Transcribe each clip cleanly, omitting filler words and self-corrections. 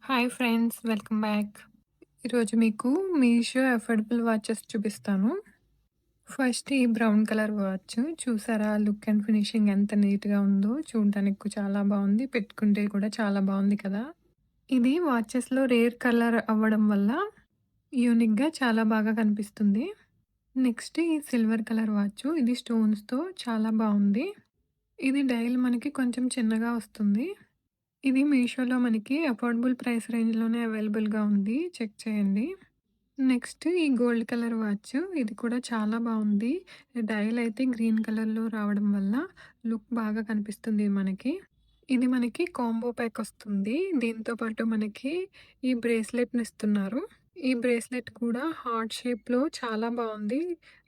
Hi friends, welcome back. ఈరోజు మీకు Meesho affordable watches చూపిస్తాను. ఫస్ట్ ఈ బ్రౌన్ కలర్ వాచ్ చూసారా? లుక్ అండ్ ఫినిషింగ్ ఎంత నీట్‌గా ఉందో. చూడడానికి చాలా బావుంది. పెట్టుకుంటే కూడా చాలా బావుంది కదా! ఇది వాచెస్‌లో రేర్ కలర్ అవ్వడం వల్ల యూనిక్‌గా చాలా బాగా కనిపిస్తుంది. నెక్స్ట్ ఈ సిల్వర్ కలర్ వాచ్. ఇది స్టోన్స్‌తో చాలా బావుంది. ఇది డయల్ మనకి కొంచెం చిన్నగా వస్తుంది. ఇది మీషోలో మనకి అఫోర్డబుల్ ప్రైస్ రేంజ్‌లోనే అవైలబుల్‌గా ఉంది. చెక్ చేయండి. నెక్స్ట్ ఈ గోల్డ్ కలర్ వాచ్. ఇది కూడా చాలా బావుంది. డయల్ అయితే గ్రీన్ కలర్‌లో రావడం వల్ల లుక్ బాగా కనిపిస్తుంది మనకి. ఇది మనకి కాంబో ప్యాక్ వస్తుంది. దీంతో పాటు మనకి ఈ బ్రేస్లెట్‌ని ఇస్తున్నారు. ఈ బ్రేస్లెట్ కూడా హార్ట్ షేప్‌లో చాలా బావుంది.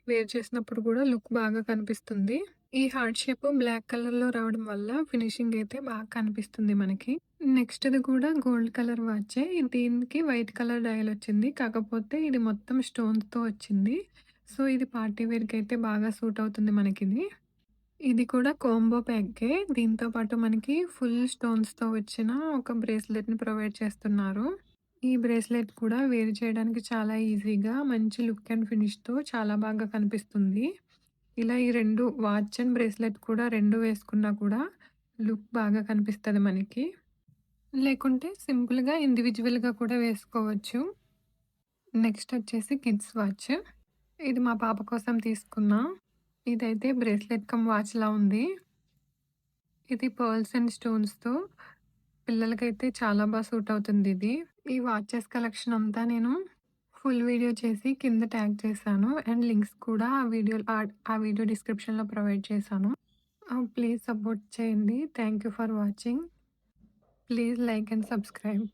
వేర్ చేసినప్పుడు కూడా లుక్ బాగా కనిపిస్తుంది. ఈ హార్ట్ షేప్ బ్లాక్ కలర్‌లో రావడం వల్ల ఫినిషింగ్ అయితే బాగా కనిపిస్తుంది మనకి. నెక్స్ట్‌ది కూడా గోల్డ్ కలర్ వాచే. దీనికి వైట్ కలర్ డయల్ వచ్చింది. కాకపోతే ఇది మొత్తం స్టోన్స్‌తో వచ్చింది. సో, ఇది పార్టీ వేర్‌కైతే బాగా సూట్ అవుతుంది మనకిది. ఇది కూడా కాంబో ప్యాకే. దీంతో పాటు మనకి ఫుల్ స్టోన్స్‌తో వచ్చిన ఒక బ్రేస్లెట్‌ని ప్రొవైడ్ చేస్తున్నారు. ఈ బ్రేస్లెట్ కూడా వేర్ చేయడానికి చాలా ఈజీగా మంచి లుక్ అండ్ ఫినిష్‌తో చాలా బాగా కనిపిస్తుంది. ఇలా ఈ 2 వాచ్ అండ్ బ్రేస్లెట్ కూడా 2 వేసుకున్నా కూడా లుక్ బాగా కనిపిస్తది మనకి. లేకుంటే సింపుల్‌గా ఇండివిడ్యువల్‌గా కూడా వేసుకోవచ్చు. నెక్స్ట్ వచ్చేసి కిడ్స్ వాచ్. ఇది మా పాప కోసం తీసుకున్నా. ఇదైతే బ్రేస్లెట్ కమ్ వాచ్‌లా ఉంది. ఇది పర్ల్స్ అండ్ స్టోన్స్‌తో పిల్లలకైతే చాలా సూట్ అవుతుందిది. ఈ వాచెస్ కలెక్షన్ అంతా నేను ఫుల్ వీడియో చేసి కింద ట్యాగ్ చేశాను. అండ్ లింక్స్ కూడా ఆ వీడియో డిస్క్రిప్షన్‌లో ప్రొవైడ్ చేశాను. ప్లీజ్ సపోర్ట్ చేయండి. Thank you for watching. Please like and subscribe.